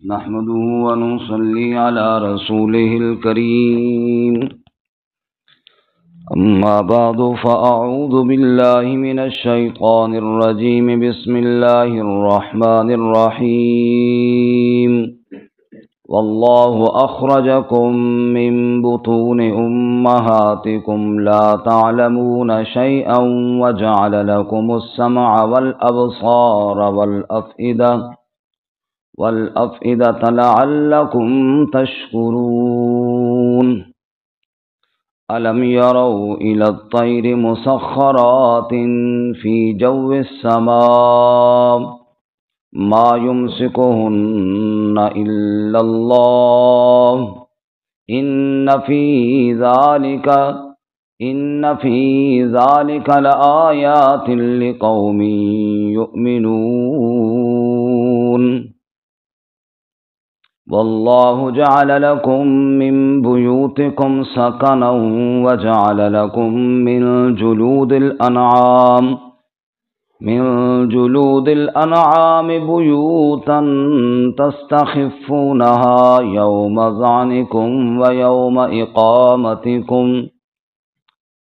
نحمده ونصلي على رسوله الكريم. أما بعد فأعوذ بالله من الشيطان الرجيم. بسم الله الرحمن الرحيم. والله أخرجكم من بطون أمهاتكم لا تعلمون شيئا وجعل لكم السمع والأبصار والأفئدة لعلكم تشكرون. ألم يروا إلى الطير مسخرات في جو السماء ما يمسكهن إلا الله إن في ذلك لآيات لقوم يؤمنون. والله جعل لكم من بيوتكم سكنا وجعل لكم من جلود الأنعام بيوتا تستخفونها يوم ظعنكم ويوم إقامتكم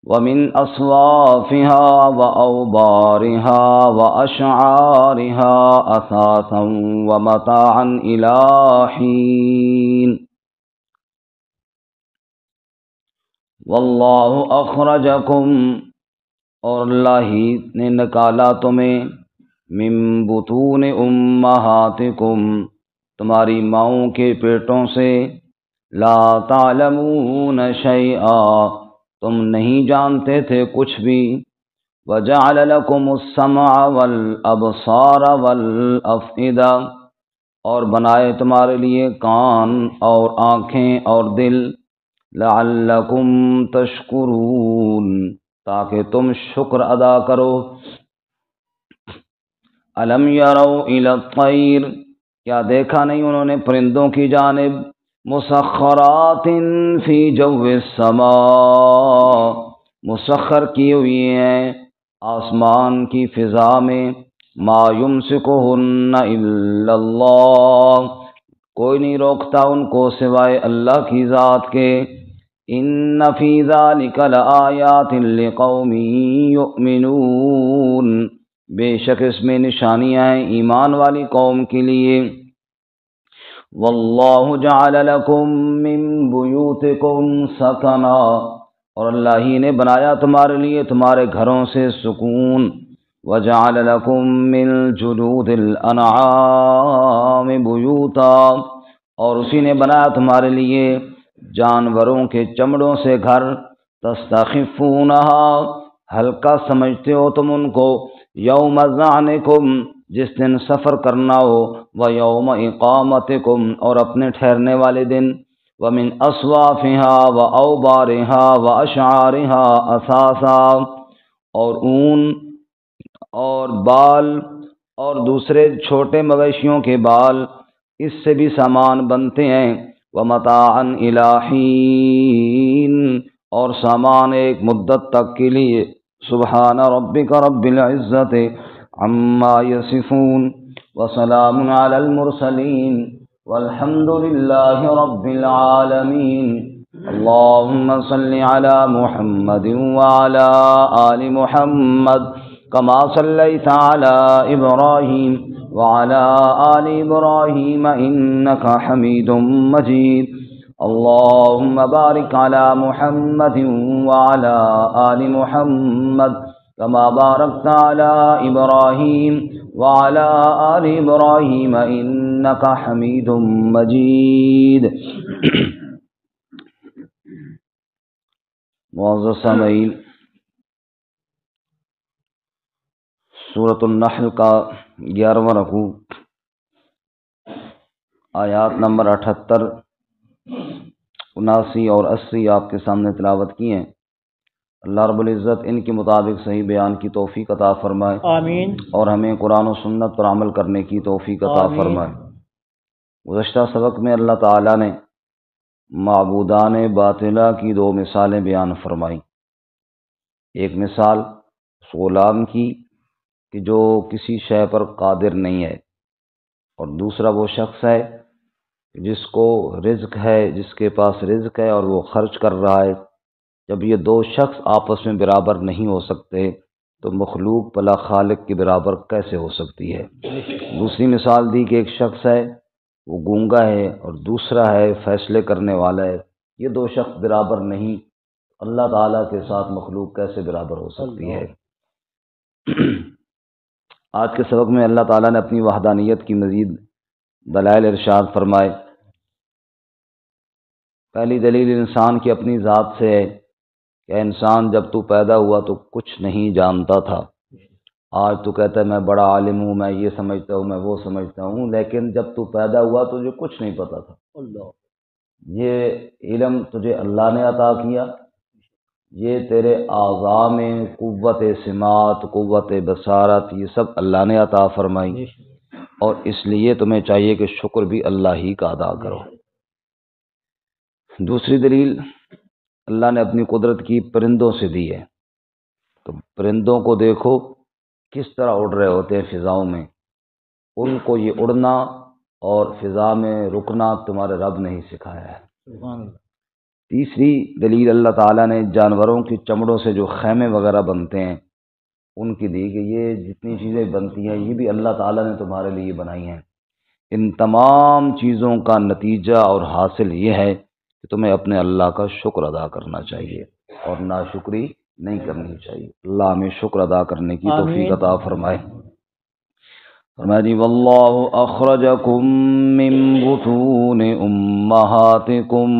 ومن أصوافها وأوبارها وأشعارها أثاثا ومتاعا إلى حين. والله أخرجكم، اور اللہ ہی نے نکالا تمہیں، من بطون امہاتکم، تمہاری ماؤں کے پیٹوں سے، لا تعلمون شیئا، تم نہیں جانتے تھے کچھ بھی، وجعل لکم السمع والابصار والافئدہ، اور بنائے تمہارے لیے کان اور آنکھیں اور دل، لعلکم تشکرون، تاکہ تم شکر ادا کرو۔ الم یروا الی الطیر، کیا دیکھا نہیں انہوں نے پرندوں کی جانب، مسخرات فی جو السماء، مسخر کی ہوئی ہیں آسمان کی فضا میں، ما یمسکہن الا اللہ، کوئی نہیں روکتا ان کو سوائے اللہ کی ذات کے، ان فی ذلک لآیات لقوم یؤمنون، بے شک اس میں نشانیاں ہیں ایمان والی قوم کے لیے۔ واللہ جعل لکم من بیوتکم سکنا، اور اللہ ہی نے بنایا تمہارے لیے تمہارے گھروں سے سکون، وجعل لکم من جلود الانعام بیوتا، اور اسی نے بنایا تمہارے لیے جانوروں کے چمڑوں سے گھر، تستخفونہا، ہلکا سمجھتے ہو تم ان کو، یوم ظعنکم، جس دن سفر کرنا ہو، ویوم اقامتکم، اور اپنے ٹھہرنے والے دن، ومن اصوافہا واوبارہا واشعارہا اثاثا، اور اون اور بال اور دوسرے چھوٹے مویشیوں کے بال، اس سے بھی سامان بنتے ہیں، ومتاعا الی حین، اور سامان ایک مدت تک کے لیے۔ سبحان ربک رب العزت عما یصفون وسلام علی المرسلین والحمد للہ رب العالمین۔ اللہم صل علی محمد وعلی آل محمد کما صلیت علی ابراہیم وعلی آل ابراہیم انک حمید مجید۔ اللہم بارک علی محمد وعلی آل محمد کما بارکت علی ابراہیم وعلی آل ابراہیم انک حمید مجید۔ معزز سامعین، سورۃ النحل کا 11واں رکوع، آیات نمبر 78، 79 اور 80 آپ کے سامنے تلاوت کی ہیں۔ اللہ رب العزت ان کے مطابق صحیح بیان کی توفیق عطا فرمائے، آمین، اور ہمیں قرآن و سنت پر عمل کرنے کی توفیق عطا آمین۔ فرمائے۔ گزشتہ سبق میں اللہ تعالیٰ نے معبودان باطلہ کی 2 مثالیں بیان فرمائیں۔ ایک مثال اس غلام کی کہ جو کسی شے پر قادر نہیں ہے، اور دوسرا وہ شخص ہے جس کو رزق ہے، جس کے پاس رزق ہے اور وہ خرچ کر رہا ہے، جب یہ دو شخص آپس میں برابر نہیں ہو سکتے تو مخلوق بلا خالق کے برابر کیسے ہو سکتی ہے؟ دوسری مثال دی کہ ایک شخص ہے وہ گونگا ہے اور دوسرا ہے فیصلے کرنے والا ہے، یہ دو شخص برابر نہیں، اللہ تعالیٰ کے ساتھ مخلوق کیسے برابر ہو سکتی ہے؟ آج کے سبق میں اللہ تعالیٰ نے اپنی وحدانیت کی مزید دلائل ارشاد فرمائے۔ پہلی دلیل انسان کی اپنی ذات سے ہے کہ انسان جب تو پیدا ہوا تو کچھ نہیں جانتا تھا، آج تو کہتا ہے میں بڑا عالم ہوں، میں یہ سمجھتا ہوں، میں وہ سمجھتا ہوں، لیکن جب تو پیدا ہوا تجھے کچھ نہیں پتا تھا۔ یہ علم تجھے اللہ نے عطا کیا، یہ تیرے اعضاء میں قوت سماعت، قوت بصارت، یہ سب اللہ نے عطا فرمائی، اور اس لیے تمہیں چاہیے کہ شکر بھی اللہ ہی کا ادا کرو۔ دوسری دلیل اللہ نے اپنی قدرت کی پرندوں سے دی ہے، تو پرندوں کو دیکھو کس طرح اڑ رہے ہوتے ہیں فضاؤں میں، ان کو یہ اڑنا اور فضا میں رکنا تمہارے رب نے ہی سکھایا ہے۔ تیسری دلیل اللہ تعالیٰ نے جانوروں کی چمڑوں سے جو خیمے وغیرہ بنتے ہیں ان کی دی کہ یہ جتنی چیزیں بنتی ہیں یہ بھی اللہ تعالیٰ نے تمہارے لیے بنائی ہیں۔ ان تمام چیزوں کا نتیجہ اور حاصل یہ ہے کہ تمہیں اپنے اللہ کا شکر ادا کرنا چاہیے اور ناشکری نہیں کرنی چاہیے۔ اللہ ہمیں شکر ادا کرنے کی توفیق عطا فرمائے۔ فرمایا جی واللہ اخرجکم من بطون امہاتکم،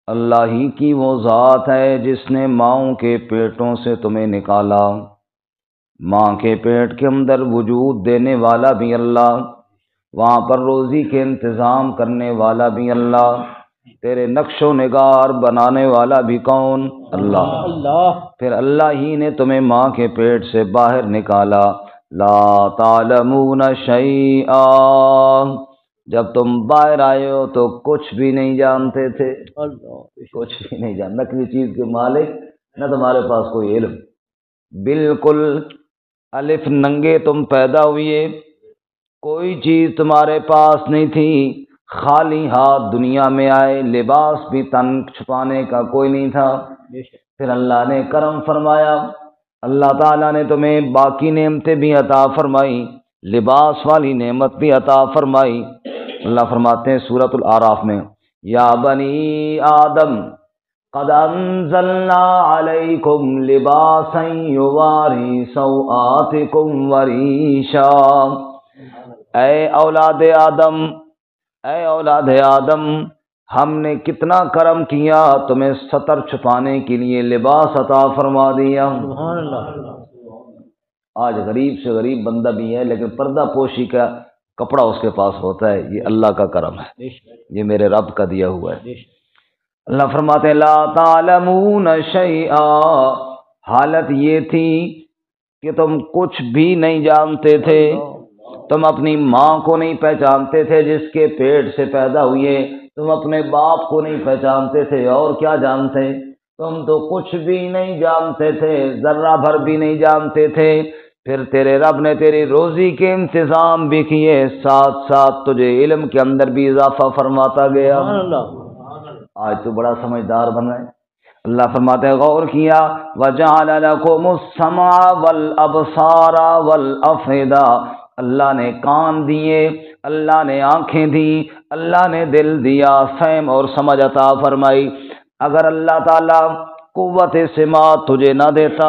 اللہ ہی کی وہ ذات ہے جس نے ماؤں کے پیٹوں سے تمہیں نکالا، ماں کے پیٹ کے اندر وجود دینے والا بھی اللہ، وہاں پر روزی کے انتظام کرنے والا بھی اللہ، تیرے نقش و نگار بنانے والا بھی کون؟ اللہ۔ پھر اللہ ہی نے تمہیں ماں کے پیٹ سے باہر نکالا، لا تعلمون شیئا، جب تم باہر آئے ہو تو کچھ بھی نہیں جانتے تھے، کچھ بھی نہیں جانتے، نقلی چیز کے مالک نہ تمہارے پاس کوئی علم، بالکل الف ننگے تم پیدا ہوئے، کوئی چیز تمہارے پاس نہیں تھی، خالی ہاتھ دنیا میں آئے، لباس بھی تن چھپانے کا کوئی نہیں تھا۔ پھر اللہ نے کرم فرمایا، اللہ تعالیٰ نے تمہیں باقی نعمتیں بھی عطا فرمائی، لباس والی نعمت بھی عطا فرمائی۔ اللہ فرماتے ہیں سورۃ الاعراف میں، یا بنی آدم قد انزلنا علیکم لباسا یواری سوآتکم وریشا، اے اولاد آدم، اے اولاد آدم، ہم نے کتنا کرم کیا، تمہیں ستر چھپانے کے لیے لباس عطا فرما دیا۔ سبحان اللہ۔ آج غریب سے غریب بندہ بھی ہے لیکن پردہ پوشی کا کپڑا اس کے پاس ہوتا ہے، یہ اللہ کا کرم ہے، یہ میرے رب کا دیا ہوا ہے۔ اللہ فرماتے ہیں لا تعلمون شیئا، حالت یہ تھی کہ تم کچھ بھی نہیں جانتے تھے، تم اپنی ماں کو نہیں پہچانتے تھے جس کے پیٹ سے پیدا ہوئے، تم اپنے باپ کو نہیں پہچانتے تھے، اور کیا جانتے؟ تم تو کچھ بھی نہیں جانتے تھے، ذرہ بھر بھی نہیں جانتے تھے۔ پھر تیرے رب نے تیری روزی کے انتظام بھی کیے، ساتھ ساتھ تجھے علم کے اندر بھی اضافہ فرماتا گیا۔ آج تو بڑا سمجھدار بن رہے ہیں۔ اللہ فرماتے ہیں غور کیا، وَجَعَلَ لَكُمُ السَّمْعَ وَالْأَبْصَارَ وَالْأَفْئِدَةَ، اللہ نے کان دیے، اللہ نے آنکھیں دی، اللہ نے دل دیا، فہم اور سمجھ عطا فرمائی۔ اگر اللہ تعالیٰ قوت سماعت تجھے نہ دیتا،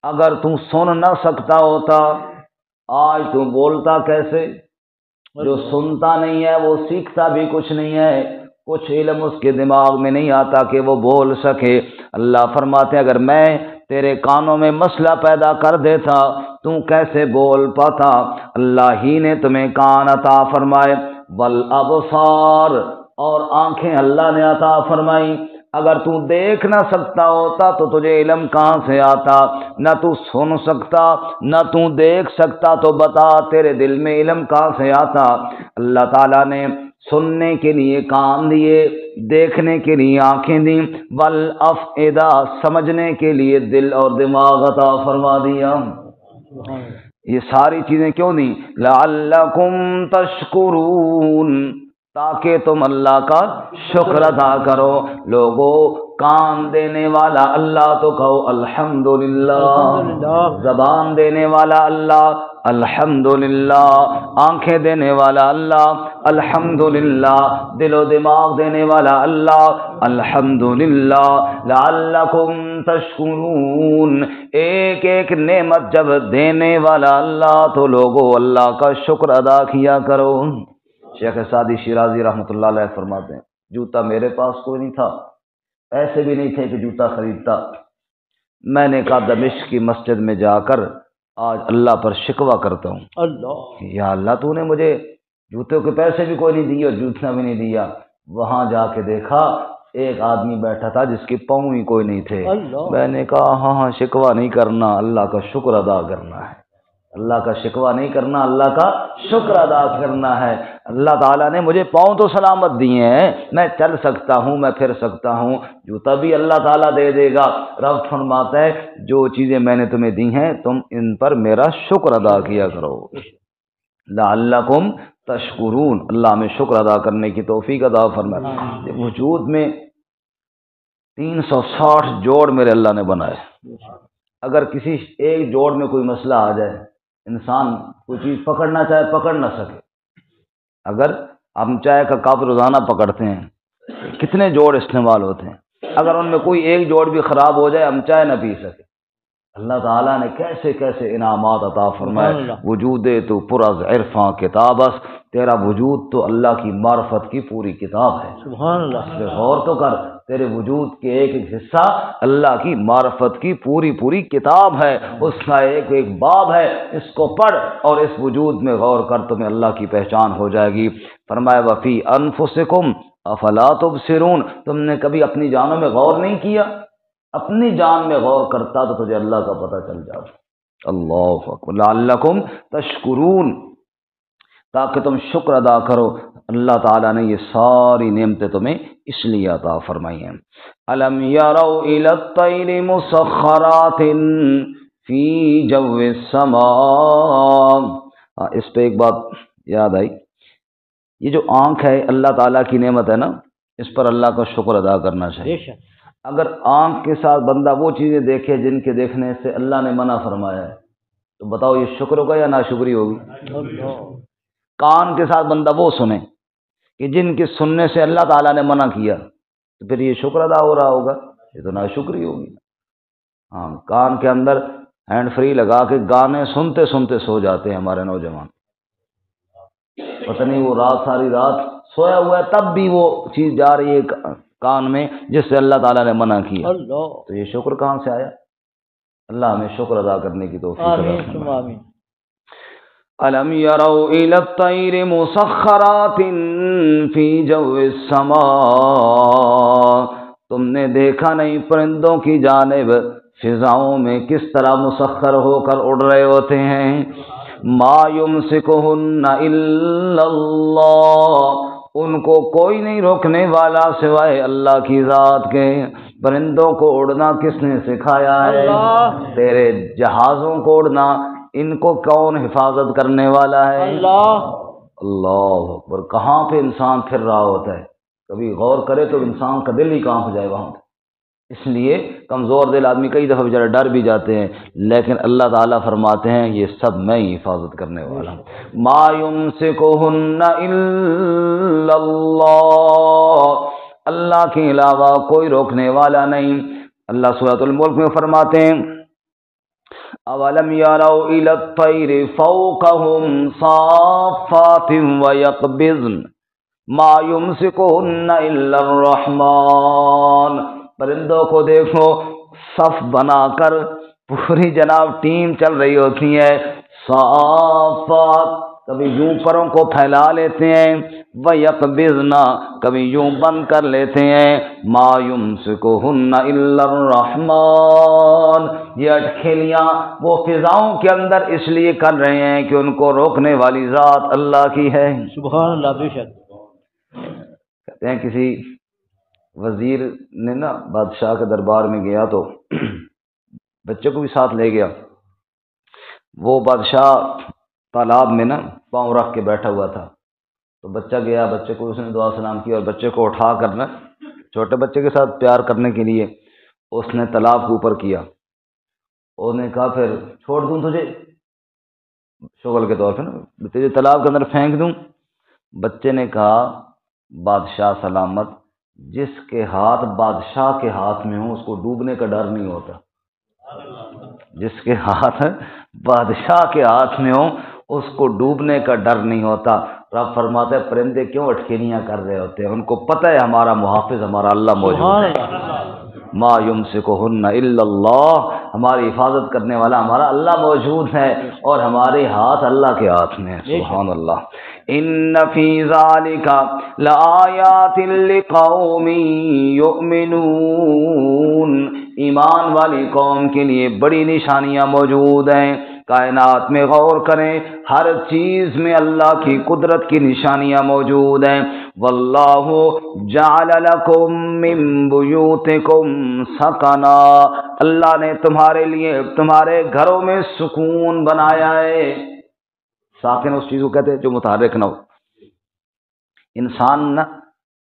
اگر تم سن نہ سکتا ہوتا، آج تم بولتا کیسے؟ جو سنتا نہیں ہے وہ سیکھتا بھی کچھ نہیں ہے، کچھ علم اس کے دماغ میں نہیں آتا کہ وہ بول سکے۔ اللہ فرماتے ہیں اگر میں تیرے کانوں میں مسئلہ پیدا کر دیتا تو کیسے بول پاتا؟ اللہ ہی نے تمہیں کان عطا فرمائے، والابصار، اور آنکھیں اللہ نے عطا فرمائی۔ اگر تو دیکھ نہ سکتا ہوتا تو تجھے علم کہاں سے آتا؟ نہ تو سن سکتا نہ تو دیکھ سکتا تو بتا تیرے دل میں علم کہاں سے آتا؟ اللہ تعالیٰ نے سننے کے لیے کان دیے، دیکھنے کے لیے آنکھیں دیں، والافئدہ، سمجھنے کے لیے دل اور دماغ عطا فرما دیا۔ یہ ساری چیزیں کیوں دیں؟ لعلکم تشکرون، تاکہ تم اللہ کا شکر ادا کرو۔ لوگوں، کان دینے والا اللہ تو کہو الحمدللہ، زبان دینے والا اللہ الحمدللہ، آنکھیں دینے والا اللہ الحمدللہ، دل و دماغ دینے والا اللہ الحمدللہ، لعلکم تشکرون۔ ایک ایک نعمت جب دینے والا اللہ تو لوگوں اللہ کا شکر ادا کیا کرو۔ شیخ سعدی شیرازی رحمۃ اللہ علیہ فرماتے ہیں جوتا میرے پاس کوئی نہیں تھا، ایسے بھی نہیں تھے کہ جوتا خریدتا، میں نے کہا دمشق کی مسجد میں جا کر آج اللہ پر شکوہ کرتا ہوں، اللہ یا اللہ تو نے مجھے جوتوں کے پیسے بھی کوئی نہیں دیے اور جوتا بھی نہیں دیا۔ وہاں جا کے دیکھا ایک آدمی بیٹھا تھا جس کے پاؤں ہی کوئی نہیں تھے، میں نے کہا ہاں شکوہ نہیں کرنا، اللہ کا شکر ادا کرنا ہے، اللہ کا شکوہ نہیں کرنا، اللہ کا شکر ادا کرنا ہے۔ اللہ تعالیٰ نے مجھے پاؤں تو سلامت دیے ہیں، میں چل سکتا ہوں، میں پھر سکتا ہوں، جوتا بھی اللہ تعالیٰ دے دے گا۔ رب فرماتا ہے جو چیزیں میں نے تمہیں دی ہیں تم ان پر میرا شکر ادا کیا کرو، لعلکم تشکرون، اللہ میں شکر ادا کرنے کی توفیق عطا فرمائے۔ وجود میں 360 جوڑ میرے اللہ نے بنائے، اگر کسی ایک جوڑ میں کوئی مسئلہ آ جائے، انسان کوئی چیز پکڑنا چاہے پکڑ نہ سکے، اگر ہم چائے کا کپ روزانہ پکڑتے ہیں کتنے جوڑ استعمال ہوتے ہیں، اگر ان میں کوئی ایک جوڑ بھی خراب ہو جائے ہم چائے نہ پی سکے۔ اللہ تعالیٰ نے کیسے کیسے انعامات عطا فرمائے۔ وجود تو پر از عرفاں کتابس، تیرا وجود تو اللہ کی معرفت کی پوری کتاب ہے، سبحان اللہ۔ اس پہ غور تو کر، تیرے وجود کے ایک ایک حصہ اللہ کی معرفت کی پوری پوری کتاب ہے، اس کا ایک ایک باب ہے، اس کو پڑھ اور اس وجود میں غور کر، تمہیں اللہ کی پہچان ہو جائے گی۔ فرمایا وفی انفسکم افلا تبصرون، تم نے کبھی اپنی جانوں میں غور نہیں کیا؟ اپنی جان میں غور کرتا تو تجھے اللہ کا پتہ چل جاتا۔ اللہ اکبر، لعلکم تشکرون، تاکہ تم شکر ادا کرو۔ اللہ تعالیٰ نے یہ ساری نعمتیں تمہیں اس لیے عطا فرمائی ہیں۔ الم یروا الی الطیر مسخرات فی جو السماء، اس پہ ایک بات یاد آئی، یہ جو آنکھ ہے اللہ تعالیٰ کی نعمت ہے نا، اس پر اللہ کا شکر ادا کرنا چاہیے۔ اگر آنکھ کے ساتھ بندہ وہ چیزیں دیکھے جن کے دیکھنے سے اللہ نے منع فرمایا ہے تو بتاؤ یہ شکر ہوگا یا ناشکری ہوگی؟ کان کے ساتھ بندہ وہ سنے کہ جن کے سننے سے اللہ تعالیٰ نے منع کیا تو پھر یہ شکر ادا ہو رہا ہوگا؟ یہ تو ناشکری ہوگی۔ ہاں، کان کے اندر ہینڈ فری لگا کے گانے سنتے سنتے سو جاتے ہیں ہمارے نوجوان، پتہ نہیں وہ رات ساری رات سویا ہوا ہے تب بھی وہ چیز جا رہی ہے کان میں جس سے اللہ تعالیٰ نے منع کیا، تو یہ شکر کہاں سے آیا؟ اللہ ہمیں شکر ادا کرنے کی توفیق عطا فرمائے۔ الم یروا الی الطیر مسخرات فی جو السماء، تم نے دیکھا نہیں پرندوں کی جانب فضاؤں میں کس طرح مسخر ہو کر اڑ رہے ہوتے ہیں، ما یمسکہن الا اللہ، ان کو کوئی نہیں روکنے والا سوائے اللہ کی ذات کے۔ پرندوں کو اڑنا کس نے سکھایا ہے؟ تیرے جہازوں کو اڑنا، ان کو کون حفاظت کرنے والا ہے؟ اللہ اکبر۔ کہاں پہ انسان پھر رہا ہوتا ہے، کبھی غور کرے تو انسان کا دل ہی کانپ جائے وہاں پہ۔ اس لیے کمزور دل آدمی کئی دفعہ بیچارے ڈر بھی جاتے ہیں، لیکن اللہ تعالیٰ فرماتے ہیں یہ سب میں ہی حفاظت کرنے والا ہوں۔ ما یمسکہن الا اللہ، اللہ کے علاوہ کوئی روکنے والا نہیں۔ اللہ سورۃ الملک میں فرماتے ہیں اولم یروا الی الطیر فوقہم صافات ویقبضن ما یمسکہن الا الرحمن، پرندوں کو دیکھو صف بنا کر پوری جناب ٹیم چل رہی ہوتی ہے، صافات، کبھی یوں پروں کو پھیلا لیتے ہیں، وَيَقْبِضْنَ، کبھی یوں بند کر لیتے ہیں، مَا يُمْسِكُهُنَّ إِلَّا الرَّحْمَنُ، یہ اٹکھیلیاں وہ فضاؤں کے اندر اس لیے کر رہے ہیں کہ ان کو روکنے والی ذات اللہ کی ہے۔ سبحان اللہ، بے شک۔ کہتے ہیں کسی وزیر نے نا بادشاہ کے دربار میں گیا تو بچے کو بھی ساتھ لے گیا، وہ بادشاہ تالاب میں نا پاؤں رکھ کے بیٹھا ہوا تھا، تو بچہ گیا، بچے کو اس نے دعا سلام کیا، اور بچے کو اٹھا کر نا چھوٹے بچے کے ساتھ پیار کرنے کے لیے اس نے تالاب کے اوپر کیا۔ اس نے کہا پھر چھوڑ دوں تجھے، شغل کے طور پہ نا، تجھے تالاب کے اندر پھینک دوں؟ بچے نے کہا بادشاہ سلامت، جس کے ہاتھ بادشاہ کے ہاتھ میں ہوں اس کو ڈوبنے کا ڈر نہیں ہوتا، جس کے ہاتھ بادشاہ کے ہاتھ میں ہوں اس کو ڈوبنے کا ڈر نہیں ہوتا۔ رب فرماتا ہے پرندے کیوں اٹکینیاں کر رہے ہوتے ہیں، ان کو پتہ ہے ہمارا محافظ ہمارا اللہ موجود ہے، ما یمسکہن الا اللہ، ہماری حفاظت کرنے والا ہمارا اللہ موجود ہے، اور ہمارے ہاتھ اللہ کے ہاتھ میں ہے۔ سبحان اللہ۔ ان فی ذالک لآیات لقوم یؤمنون، ایمان والی قوم کے لیے بڑی نشانیاں موجود ہیں۔ کائنات میں غور کریں، ہر چیز میں اللہ کی قدرت کی نشانیاں موجود ہیں۔ واللہ جعل لکم من بیوتکم سکنا، اللہ نے تمہارے لیے تمہارے گھروں میں سکون بنایا ہے۔ ساکن اس چیز کو کہتے ہیں جو متحرک نہ ہو۔ انسان نہ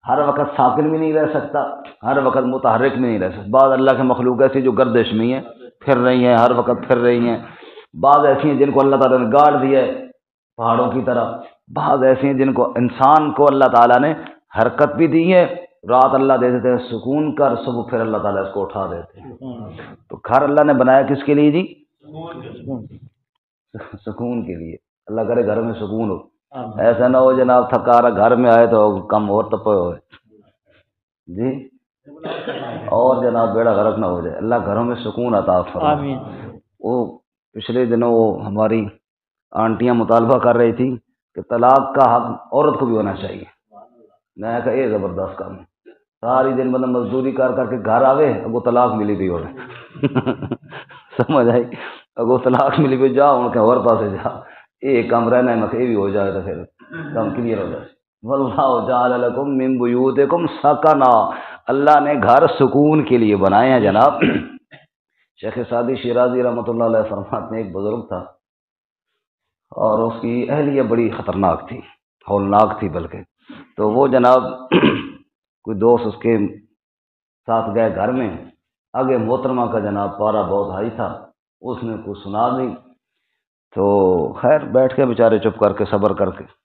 ہر وقت ساکن بھی نہیں رہ سکتا، ہر وقت متحرک بھی نہیں رہ سکتا۔ بعض اللہ کے مخلوق ایسی جو گردش میں ہیں، پھر رہی ہیں، ہر وقت پھر رہی ہیں۔ بعض ایسی ہیں جن کو اللہ تعالیٰ نے گاڑ دیا ہے پہاڑوں کی طرح، بعض ایسی ہیں جن کو انسان کو اللہ تعالیٰ نے حرکت بھی دی ہے۔ رات اللہ دے دیتے ہیں سکون کر، صبح پھر اللہ تعالیٰ اس کو اٹھا دیتے ہیں۔ تو گھر اللہ نے بنایا کس کے لیے جی؟ سکون کے لیے۔ اللہ کرے گھر میں سکون ہو، ایسا نہ ہو جناب تھکارا گھر میں آئے تو کم اور تپے ہوئے جی، اور جناب بیڑا غرق نہ ہو جائے۔ اللہ گھروں میں سکون عطا فرمائے۔ وہ پچھلے دنوں وہ ہماری آنٹیاں مطالبہ کر رہی تھی کہ طلاق کا حق عورت کو بھی ہونا چاہیے۔ میں نے کہا یہ زبردست کام ہے، ساری دن مطلب مزدوری کر کے گھر آوے، اگو طلاق ملی بھی ہوئے سمجھ آئی، اگو طلاق ملی بھی جا ان کے اور پاسے جا، ایک کام رہنا ہے مکھے بھی ہو جائے تو پھر کام کلیئر ہو جائے۔ واللہ جعل لکم من بیوتکم سکنا، اللہ نے گھر سکون کے لیے بنائے ہیں جناب۔ شیخ سعدی شیرازی رحمۃ اللہ علیہ فرماتے ہیں ایک بزرگ تھا اور اس کی اہلیہ بڑی خطرناک تھی، ہولناک تھی بلکہ، تو وہ جناب کوئی دوست اس کے ساتھ گئے گھر میں، آگے محترمہ کا جناب پارا بہت ہائی تھا، اس نے کچھ سنا دی، تو خیر بیٹھ کے بیچارے چپ کر کے صبر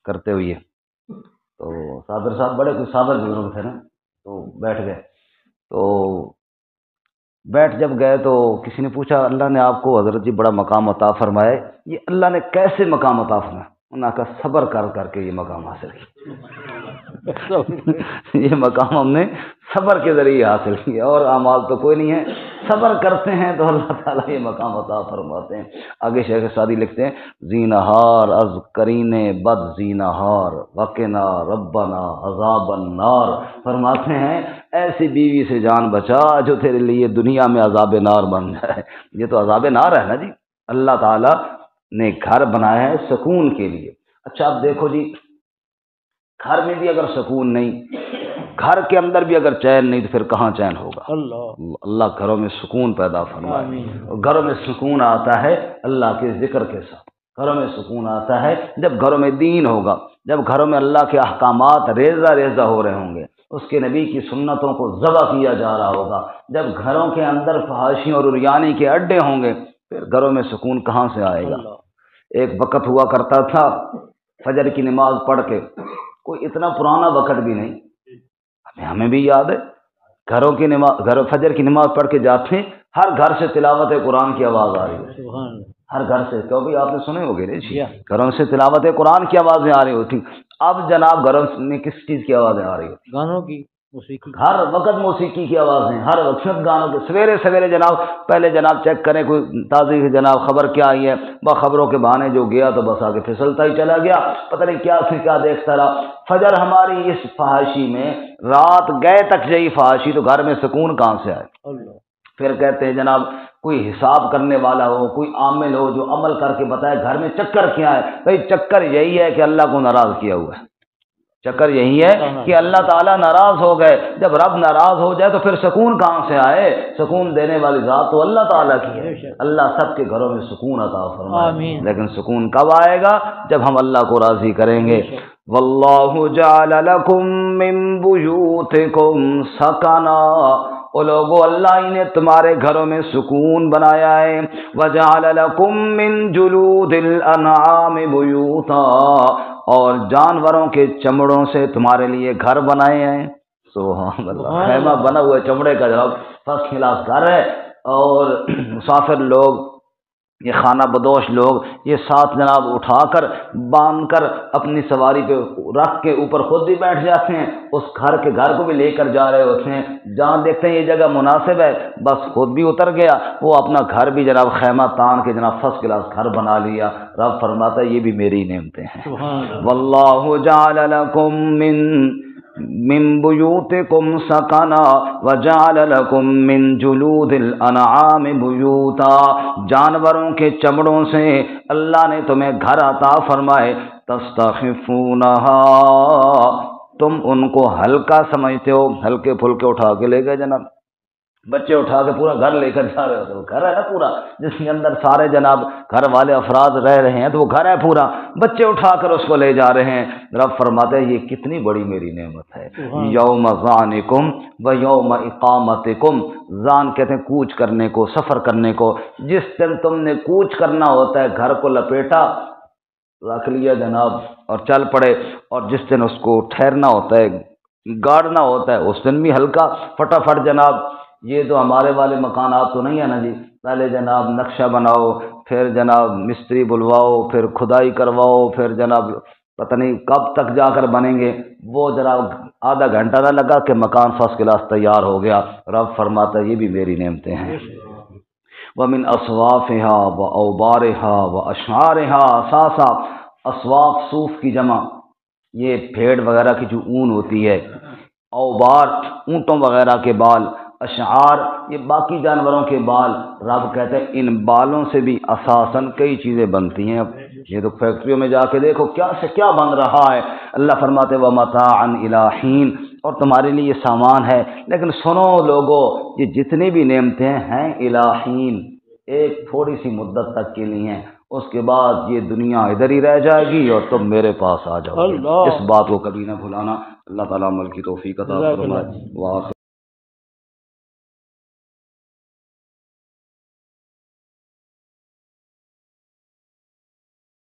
کرتے ہوئے، تو صابر صاحب بڑے کوئی صابر بزرگ تھے نا، تو بیٹھ گئے۔ تو بیٹھ جب گئے تو کسی نے پوچھا اللہ نے آپ کو حضرت جی بڑا مقام عطا فرمایا ہے، یہ اللہ نے کیسے مقام عطا فرمایا؟ انہوں نے کہا صبر کر کے یہ مقام حاصل کیا یہ مقام ہم نے صبر کے ذریعے حاصل کیا، اور اعمال تو کوئی نہیں ہے، صبر کرتے ہیں تو اللہ تعالیٰ یہ مقام عطا فرماتے ہیں۔ آگے شیخ سعدی لکھتے ہیں زینہار از کرین بد زینہار وقنا ربنا عذاب النار، فرماتے ہیں ایسی بیوی سے جان بچا جو تیرے لیے دنیا میں عذاب نار بن جائے۔ یہ تو عذاب نار ہے نا جی، اللہ تعالیٰ نے گھر بنایا ہے سکون کے لیے۔ اچھا اب دیکھو جی، گھر میں بھی اگر سکون نہیں، گھر کے اندر بھی اگر چین نہیں تو پھر کہاں چین ہوگا؟ اللہ گھروں میں سکون پیدا فرمائے۔ اور گھروں میں سکون آتا ہے اللہ کے ذکر کے ساتھ، گھروں میں سکون آتا ہے جب گھروں میں دین ہوگا، جب گھروں میں اللہ کے احکامات ریزہ ریزہ ہو رہے ہوں گے، اس کے نبی کی سنتوں کو ذبح کیا جا رہا ہوگا، جب گھروں کے اندر فحاشی اور عریانی کے اڈے ہوں گے، پھر گھروں میں سکون کہاں سے آئے گا؟ ایک وقت ہوا کرتا تھا فجر کی نماز پڑھ کے، کوئی اتنا پرانا وقت بھی نہیں، ہمیں بھی یاد ہے، فجر کی نماز پڑھ کے جاتے، ہر گھر سے تلاوت قرآن کی آواز آ رہی ہے، ہر گھر سے، کیونکہ آپ نے سنے ہوگے نا، گھروں سے تلاوت قرآن کی آوازیں آ رہی ہوتی۔ اب جناب گھروں میں کس چیز کی آوازیں آ رہی ہوتی؟ گانوں کی، موسیقی، ہر وقت موسیقی کی آوازیں، ہر وقت گانوں کے۔ سویرے سویرے جناب پہلے جناب چیک کریں کوئی تازی جناب خبر کیا آئی ہے، خبروں کے بہانے جو گیا تو بس آگے پھسلتا ہی چلا گیا، پتہ نہیں کیا پھر کیا دیکھتا رہا۔ فجر ہماری اس فحاشی میں رات گئے تک یہی فحاشی، تو گھر میں سکون کہاں سے آئے؟ پھر کہتے ہیں جناب کوئی حساب کرنے والا ہو، کوئی عامل ہو جو عمل کر کے بتائے گھر میں چکر کیا ہے، بھئی چکر یہی ہے کہ اللہ کو ناراض کیا ہوا ہے، چکر یہی ہے کہ اللہ تعالیٰ ناراض ہو گئے. جب رب ناراض ہو جائے تو پھر سکون کہاں سے آئے؟ سکون دینے والی ذات تو اللہ تعالیٰ کی ہے. اللہ سب کے گھروں میں سکون عطا فرمائے، لیکن سکون کب آئے گا؟ جب ہم اللہ کو راضی کریں گے. واللہ جعل لکم من بیوتکم سکنا، او لوگو اللہ ہی نے تمہارے گھروں میں سکون بنایا ہے. وجعل لکم من جلود الانعام بیوتا، اور جانوروں کے چمڑوں سے تمہارے لیے گھر بنائے ہیں. سبحان اللہ، خیمہ بنا ہوا ہے چمڑے کا، جناب فرسٹ کلاس گھر ہے. اور مسافر لوگ، یہ خانہ بدوش لوگ، یہ ساتھ جناب اٹھا کر باندھ کر اپنی سواری پہ رکھ کے اوپر خود بھی بیٹھ جاتے ہیں، اس گھر کو بھی لے کر جا رہے ہوتے ہیں. جہاں دیکھتے ہیں یہ جگہ مناسب ہے بس خود بھی اتر گیا، وہ اپنا گھر بھی جناب خیمہ تان کے جناب فرسٹ کلاس گھر بنا لیا. رب فرماتا ہے یہ بھی میری نعمتیں ہیں. واللہ جعل لکم من بیوتکم سکنا وجعل لکم من جلود الانعام بیوتا، جانوروں کے چمڑوں سے اللہ نے تمہیں گھر عطا فرمائے. تستخفونہا، تم ان کو ہلکا سمجھتے ہو، ہلکے پھلکے اٹھا کے لے گئے جناب. بچے اٹھا کے پورا گھر لے کر جا رہے ہوتے، وہ گھر ہے نا پورا جس کے اندر سارے جناب گھر والے افراد رہ رہے ہیں، تو وہ گھر ہے پورا، بچے اٹھا کر اس کو لے جا رہے ہیں. رب فرماتے ہیں یہ کتنی بڑی میری نعمت ہے. یوم ظعنکم و یوم اقامتکم، ظان کہتے ہیں کوچ کرنے کو، سفر کرنے کو. جس دن تم نے کوچ کرنا ہوتا ہے، گھر کو لپیٹا رکھ لیا جناب اور چل پڑے، اور جس دن اس کو ٹھہرنا ہوتا ہے، گاڑنا ہوتا ہے، اس دن بھی ہلکا فٹافٹ جناب. یہ تو ہمارے والے مکانات تو نہیں ہے نا جی، پہلے جناب نقشہ بناؤ، پھر جناب مستری بلواؤ، پھر کھدائی کرواؤ، پھر جناب پتہ نہیں کب تک جا کر بنیں گے. وہ جناب آدھا گھنٹہ نہ لگا کہ مکان فرسٹ کلاس تیار ہو گیا. رب فرماتا ہے یہ بھی میری نعمتیں ہیں. وَمِنْ أَصْوَافِهَا وَأَوْبَارِهَا وَأَشْعَارِهَا أَثَاثًا، اصواف صوف کی جمع، یہ بھیڑ وغیرہ کی جو اون ہوتی ہے، اوبار اونٹوں وغیرہ کے بال، اشعار یہ باقی جانوروں کے بال. رب کہتے ہیں ان بالوں سے بھی اساساً کئی چیزیں بنتی ہیں. اب یہ تو فیکٹریوں میں جا کے دیکھو کیا سے کیا بن رہا ہے. اللہ فرماتے وَمَتَاعًا إِلَىٰ حِينٍ، اور تمہارے لیے یہ سامان ہے. لیکن سنو لوگو، یہ جتنی بھی نعمتیں ہیں إِلَىٰ حِين، ایک تھوڑی سی مدت تک کے لیے ہیں، اس کے بعد یہ دنیا ادھر ہی رہ جائے گی اور تم میرے پاس آ جاؤ گے. اس بات کو کبھی نہ بھلانا. اللہ تعالیٰ عمل کی توفیق عطا فرمائے.